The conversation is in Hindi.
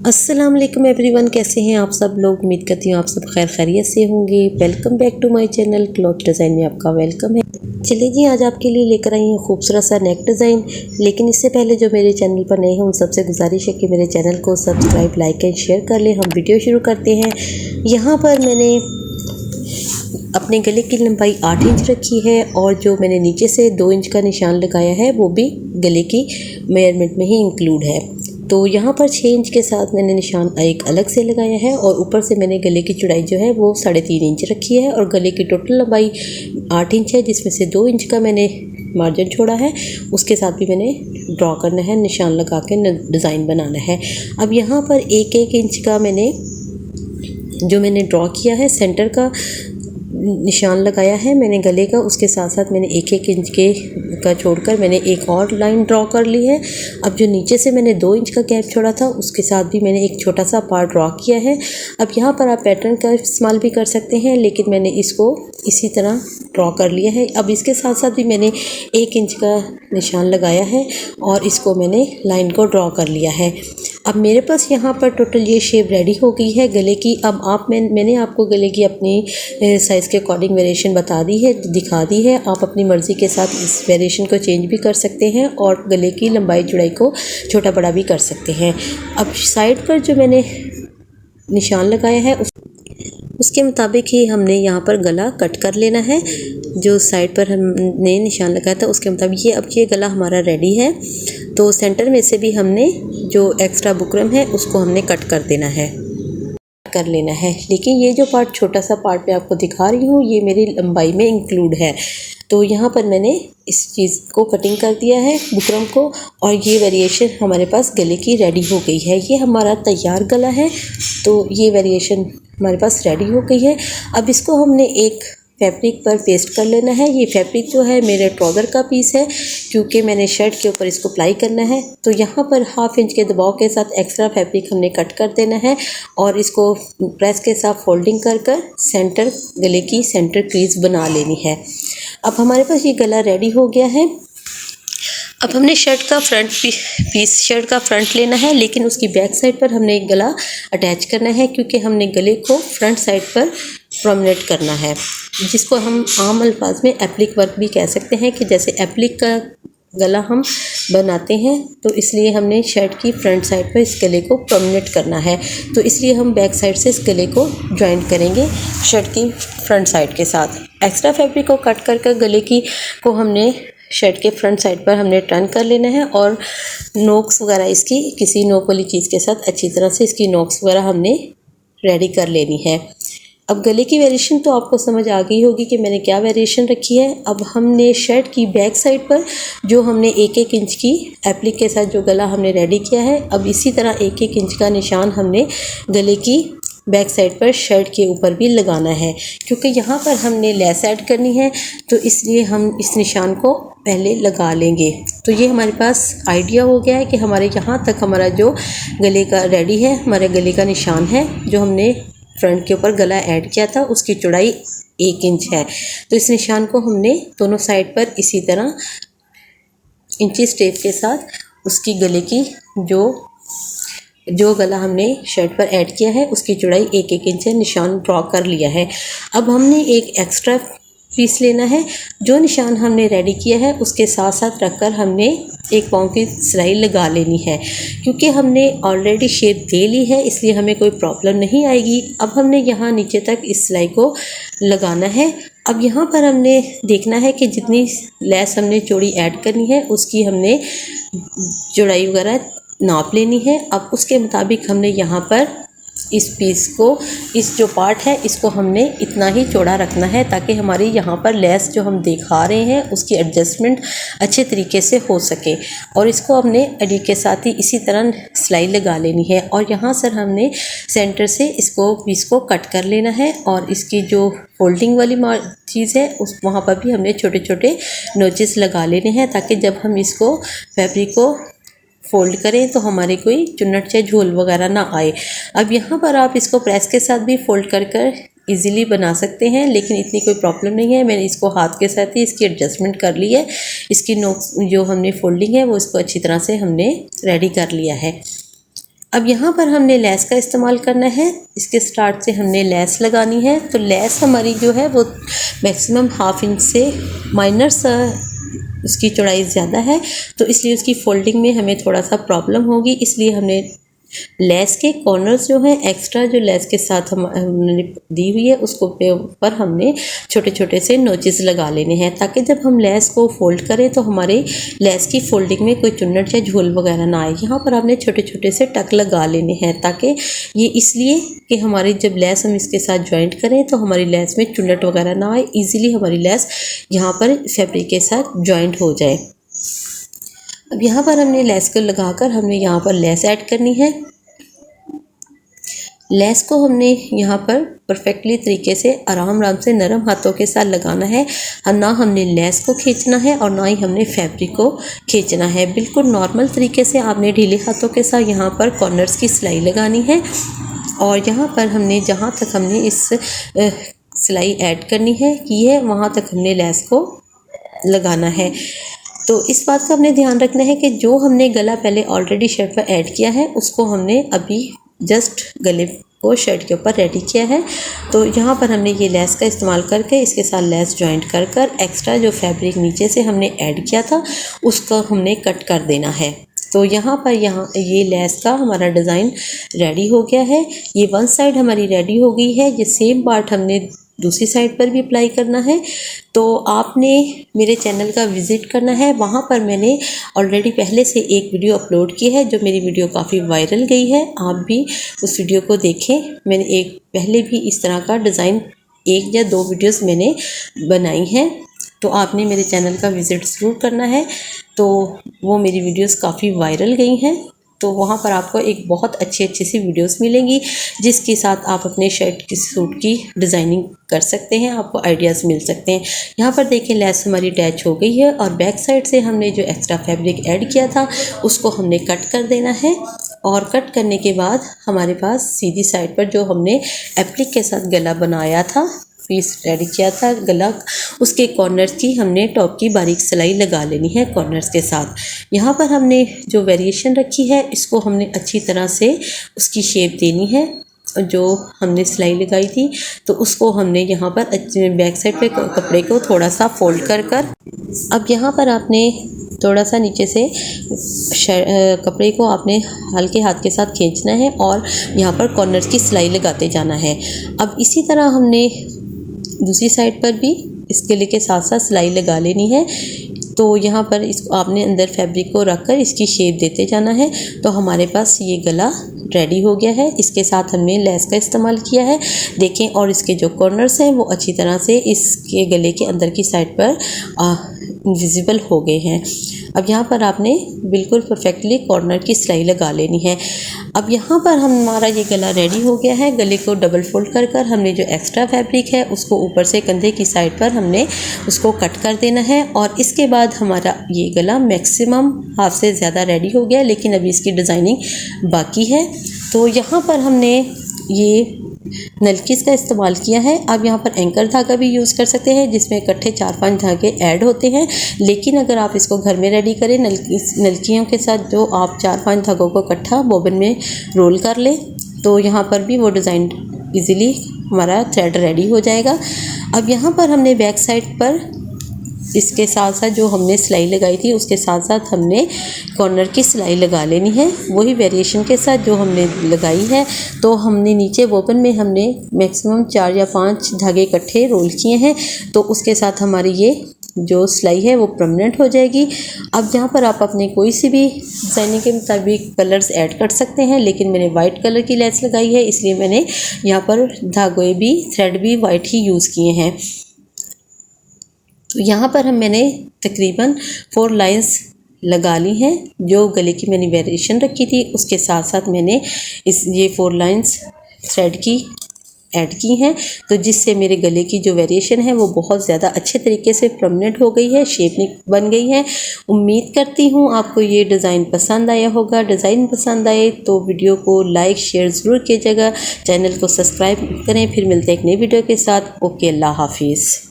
अस्सलाम वालेकुम एवरीवन, कैसे हैं आप सब लोग। उम्मीद करती हूँ आप सब खैर खैरियत से होंगे। Welcome back to my channel cloth design में आपका वेलकम है। चलिए जी, आज आपके लिए लेकर आई हूँ खूबसूरत सा नेक डिज़ाइन। लेकिन इससे पहले जो मेरे चैनल पर नए हैं उन सबसे गुजारिश है कि मेरे चैनल को सब्सक्राइब, लाइक एंड शेयर कर लें। हम वीडियो शुरू करते हैं। यहाँ पर मैंने अपने गले की लंबाई 8 इंच रखी है और जो मैंने नीचे से 2 इंच का निशान लगाया है वो भी गले की मेजरमेंट में ही इंक्लूड है। तो यहाँ पर 6 इंच के साथ मैंने निशान एक अलग से लगाया है और ऊपर से मैंने गले की चौड़ाई जो है वो 3.5 इंच रखी है और गले की टोटल लंबाई 8 इंच है, जिसमें से 2 इंच का मैंने मार्जिन छोड़ा है। उसके साथ भी मैंने ड्रॉ करना है, निशान लगा के डिज़ाइन बनाना है। अब यहाँ पर 1-1 इंच का मैंने ड्रॉ किया है, सेंटर का निशान लगाया है मैंने गले का। उसके साथ साथ मैंने 1-1 इंच का छोड़कर मैंने एक और लाइन ड्रॉ कर ली है। अब जो नीचे से मैंने 2 इंच का गैप छोड़ा था उसके साथ भी मैंने एक छोटा सा पार्ट ड्रॉ किया है। अब यहाँ पर आप पैटर्न का इस्तेमाल भी कर सकते हैं, लेकिन मैंने इसको इसी तरह ड्रॉ कर लिया है। अब इसके साथ साथ भी मैंने 1 इंच का निशान लगाया है और इसको मैंने लाइन को ड्रॉ कर लिया है। अब मेरे पास यहाँ पर टोटल ये शेप रेडी हो गई है गले की। अब मैंने आपको गले की अपनी साइज़ के अकॉर्डिंग वेरिएशन बता दी है, दिखा दी है। आप अपनी मर्ज़ी के साथ इस वेरिएशन को चेंज भी कर सकते हैं और गले की लंबाई चौड़ाई को छोटा बड़ा भी कर सकते हैं। अब साइड पर जो मैंने निशान लगाया है उसके मुताबिक ही हमने यहाँ पर गला कट कर लेना है। जो साइड पर हमने निशान लगाया था उसके मुताबिक ये गला हमारा रेडी है। तो सेंटर में से भी हमने जो एक्स्ट्रा बुकरम है उसको हमने कट कर लेना है। लेकिन ये जो पार्ट, छोटा सा पार्ट मैं आपको दिखा रही हूँ, ये मेरी लंबाई में इंक्लूड है। तो यहाँ पर मैंने इस चीज़ को कटिंग कर दिया है, बुकरम को, और ये वेरिएशन हमारे पास गले की रेडी हो गई है। ये हमारा तैयार गला है, तो ये वेरिएशन हमारे पास रेडी हो गई है। अब इसको हमने एक फैब्रिक पर पेस्ट कर लेना है। ये फैब्रिक जो है मेरे ट्राउज़र का पीस है, क्योंकि मैंने शर्ट के ऊपर इसको अप्लाई करना है। तो यहाँ पर 1/2 इंच के दबाव के साथ एक्स्ट्रा फैब्रिक हमने कट कर देना है और इसको प्रेस के साथ फोल्डिंग कर सेंटर, गले की सेंटर क्रीज बना लेनी है। अब हमारे पास ये गला रेडी हो गया है। अब हमने शर्ट का फ्रंट लेना है, लेकिन उसकी बैक साइड पर हमने एक गला अटैच करना है, क्योंकि हमने गले को फ्रंट साइड पर प्रोमिनेट करना है, जिसको हम आम अल्फाज में एप्लिक वर्क भी कह सकते हैं, कि जैसे एप्लिक का गला हम बनाते हैं। तो इसलिए हमने शर्ट की फ्रंट साइड पर इस गले को प्रोमिनेट करना है। तो इसलिए हम बैक साइड से इस गले को जॉइंट करेंगे शर्ट की फ्रंट साइड के साथ। एक्स्ट्रा फैब्रिक को कट कर गले को हमने शर्ट के फ्रंट साइड पर हमने टर्न कर लेना है और नोक्स वगैरह इसकी किसी नोक वाली चीज़ के साथ अच्छी तरह से इसकी नोक्स वगैरह हमने रेडी कर लेनी है। अब गले की वेरिएशन तो आपको समझ आ गई होगी कि मैंने क्या वेरिएशन रखी है। अब हमने शर्ट की बैक साइड पर जो हमने 1-1 इंच की एप्लिक के साथ जो गला हमने रेडी किया है, अब इसी तरह 1-1 इंच का निशान हमने गले की बैक साइड पर शर्ट के ऊपर भी लगाना है, क्योंकि यहाँ पर हमने लेस ऐड करनी है। तो इसलिए हम इस निशान को पहले लगा लेंगे। तो ये हमारे पास आइडिया हो गया है कि हमारे यहाँ तक हमारा जो गले का रेडी है, हमारे गले का निशान है जो हमने फ्रंट के ऊपर गला ऐड किया था, उसकी चौड़ाई 1 इंच है। तो इस निशान को हमने दोनों साइड पर इसी तरह इंचेस टेप के साथ उसकी गले की जो गला हमने शर्ट पर ऐड किया है उसकी चौड़ाई 1-1 इंच है, निशान ड्रॉ कर लिया है। अब हमने एक एक्स्ट्रा पीस लेना है। जो निशान हमने रेडी किया है उसके साथ साथ रखकर हमने 1 पाँव की सिलाई लगा लेनी है, क्योंकि हमने ऑलरेडी शेप दे ली है, इसलिए हमें कोई प्रॉब्लम नहीं आएगी। अब हमने यहाँ नीचे तक इस सिलाई को लगाना है। अब यहाँ पर हमने देखना है कि जितनी लेस हमने चौड़ी ऐड करनी है उसकी हमने चौड़ाई वगैरह नाप लेनी है। अब उसके मुताबिक हमने यहाँ पर इस पीस को, इस जो पार्ट है इसको हमने इतना ही चौड़ा रखना है, ताकि हमारी यहाँ पर लेस जो हम दिखा रहे हैं उसकी एडजस्टमेंट अच्छे तरीके से हो सके। और इसको हमने अड़ी के साथ ही इसी तरह सिलाई लगा लेनी है और यहाँ सर हमने सेंटर से इसको पीस को कट कर लेना है और इसकी जो फोल्डिंग वाली चीज़ है उस वहाँ पर भी हमने छोटे छोटे नोचेस लगा लेने हैं, ताकि जब हम इसको फैब्रिक को फोल्ड करें तो हमारे कोई चुन्नट या झोल वगैरह ना आए। अब यहाँ पर आप इसको प्रेस के साथ भी फोल्ड कर इजीली बना सकते हैं, लेकिन इतनी कोई प्रॉब्लम नहीं है। मैंने इसको हाथ के साथ ही इसकी एडजस्टमेंट कर ली है। इसकी नोक जो हमने फोल्डिंग है वो इसको अच्छी तरह से हमने रेडी कर लिया है। अब यहाँ पर हमने लेस का इस्तेमाल करना है। इसके स्टार्ट से हमने लेस लगानी है। तो लेस हमारी जो है वो मैक्सिमम ½ इंच से माइनस उसकी चौड़ाई ज़्यादा है, तो इसलिए उसकी फोल्डिंग में हमें थोड़ा सा प्रॉब्लम होगी। इसलिए हमने लेस के कॉर्नर्स जो हैं एक्स्ट्रा जो लेस के साथ हमने दी हुई है उसको पे ऊपर हमने छोटे छोटे से नोचेस लगा लेने हैं, ताकि जब हम लेस को फोल्ड करें तो हमारे लेस की फोल्डिंग में कोई चुन्नट या झोल वगैरह ना आए। यहाँ पर हमने छोटे छोटे से टक लगा लेने हैं, ताकि ये इसलिए कि हमारी जब लेस हम इसके साथ ज्वाइंट करें तो हमारी लेस में चुन्नट वगैरह ना आए, ईज़िली हमारी लेस यहाँ पर फैब्रिक के साथ ज्वाइंट हो जाए। अब यहाँ पर हमने लेस को लगाकर हमने यहाँ पर लेस ऐड करनी है। लेस को हमने यहाँ पर परफेक्टली तरीके से आराम से नरम हाथों के साथ लगाना है। ना हमने लेस को खींचना है और ना ही हमने फैब्रिक को खींचना है। बिल्कुल नॉर्मल तरीके से आपने ढीले हाथों के साथ यहाँ पर कॉर्नर्स की सिलाई लगानी है। और यहाँ पर हमने जहाँ तक हमने इस सिलाई ऐड करनी है की है वहाँ तक हमने लेस को लगाना है। तो इस बात का हमने ध्यान रखना है कि जो हमने गला पहले ऑलरेडी शर्ट पर ऐड किया है उसको हमने अभी जस्ट गले को शर्ट के ऊपर रेडी किया है। तो यहाँ पर हमने ये लेस का इस्तेमाल करके इसके साथ लेस जॉइंट कर एक्स्ट्रा जो फैब्रिक नीचे से हमने ऐड किया था उसको हमने कट कर देना है। तो यहाँ पर ये लेस का हमारा डिज़ाइन रेडी हो गया है। ये वन साइड हमारी रेडी हो गई है। ये सेम पार्ट हमने दूसरी साइड पर भी अप्लाई करना है। तो आपने मेरे चैनल का विज़िट करना है, वहाँ पर मैंने ऑलरेडी पहले से एक वीडियो अपलोड की है जो मेरी वीडियो काफ़ी वायरल गई है। आप भी उस वीडियो को देखें। मैंने एक पहले भी इस तरह का डिज़ाइन 1 या 2 वीडियोस मैंने बनाई हैं, तो आपने मेरे चैनल का विज़िट ज़रूर करना है। तो वो मेरी वीडियोस काफ़ी वायरल गई हैं, तो वहाँ पर आपको एक बहुत अच्छी सी वीडियोस मिलेंगी जिसके साथ आप अपने शर्ट की सूट की डिज़ाइनिंग कर सकते हैं, आपको आइडियाज़ मिल सकते हैं। यहाँ पर देखें लेस हमारी अटैच हो गई है और बैक साइड से हमने जो एक्स्ट्रा फैब्रिक ऐड किया था उसको हमने कट कर देना है। और कट करने के बाद हमारे पास सीधी साइड पर जो हमने एप्लिक के साथ गला बनाया था, पीस रेडी किया था गला, उसके कॉर्नर्स की हमने टॉप की बारीक सिलाई लगा लेनी है कॉर्नर्स के साथ। यहाँ पर हमने जो वेरिएशन रखी है इसको हमने अच्छी तरह से उसकी शेप देनी है। जो हमने सिलाई लगाई थी तो उसको हमने यहाँ पर बैक साइड पे कपड़े को थोड़ा सा फोल्ड कर अब यहाँ पर आपने थोड़ा सा नीचे से कपड़े को आपने हल्के हाथ के साथ खींचना है और यहाँ पर कॉर्नर्स की सिलाई लगाते जाना है। अब इसी तरह हमने दूसरी साइड पर भी इस गले के साथ साथ सिलाई लगा लेनी है। तो यहाँ पर इसको आपने अंदर फैब्रिक को रखकर इसकी शेप देते जाना है। तो हमारे पास ये गला रेडी हो गया है। इसके साथ हमने लेस का इस्तेमाल किया है, देखें, और इसके जो कॉर्नर्स हैं वो अच्छी तरह से इसके गले के अंदर की साइड पर विजिबल हो गए हैं। अब यहाँ पर आपने बिल्कुल परफेक्टली कॉर्नर की सिलाई लगा लेनी है। अब यहाँ पर हमारा ये गला रेडी हो गया है। गले को डबल फोल्ड कर हमने जो एक्स्ट्रा फैब्रिक है उसको ऊपर से कंधे की साइड पर हमने उसको कट कर देना है। और इसके बाद हमारा ये गला मैक्सिमम हाफ से ज़्यादा रेडी हो गया, लेकिन अभी इसकी डिज़ाइनिंग बाकी है। तो यहाँ पर हमने ये नलकीस का इस्तेमाल किया है। आप यहाँ पर एंकर धागा भी यूज़ कर सकते हैं जिसमें इकट्ठे 4-5 धागे ऐड होते हैं, लेकिन अगर आप इसको घर में रेडी करें नलकियों के साथ, जो आप 4-5 धागों को इकट्ठा बोबिन में रोल कर लें, तो यहाँ पर भी वो डिज़ाइन इजीली हमारा थ्रेड रेडी हो जाएगा। अब यहाँ पर हमने बैक साइड पर इसके साथ साथ जो हमने सिलाई लगाई थी उसके साथ साथ हमने कॉर्नर की सिलाई लगा लेनी है, वही वेरिएशन के साथ जो हमने लगाई है। तो हमने नीचे बोबन में हमने मैक्सिमम 4 या 5 धागे इकट्ठे रोल किए हैं, तो उसके साथ हमारी ये जो सिलाई है वो परमानेंट हो जाएगी। अब यहाँ पर आप अपने कोई सी भी डिज़ाइनिंग के मुताबिक कलर्स ऐड कर सकते हैं, लेकिन मैंने वाइट कलर की लेस लगाई है इसलिए मैंने यहाँ पर धागे भी थ्रेड भी वाइट ही यूज़ किए हैं। तो यहाँ पर मैंने तकरीबन 4 लाइंस लगा ली हैं। जो गले की मैंने वेरिएशन रखी थी उसके साथ साथ मैंने ये 4 लाइंस थ्रेड की ऐड की हैं, तो जिससे मेरे गले की जो वेरिएशन है वो बहुत ज़्यादा अच्छे तरीके से परमानेंट हो गई है, शेप बन गई है। उम्मीद करती हूँ आपको ये डिज़ाइन पसंद आया होगा। डिज़ाइन पसंद आए तो वीडियो को लाइक शेयर ज़रूर कीजिएगा, चैनल को सब्सक्राइब करें। फिर मिलते हैं एक नई वीडियो के साथ। ओके, अल्लाह हाफिज़।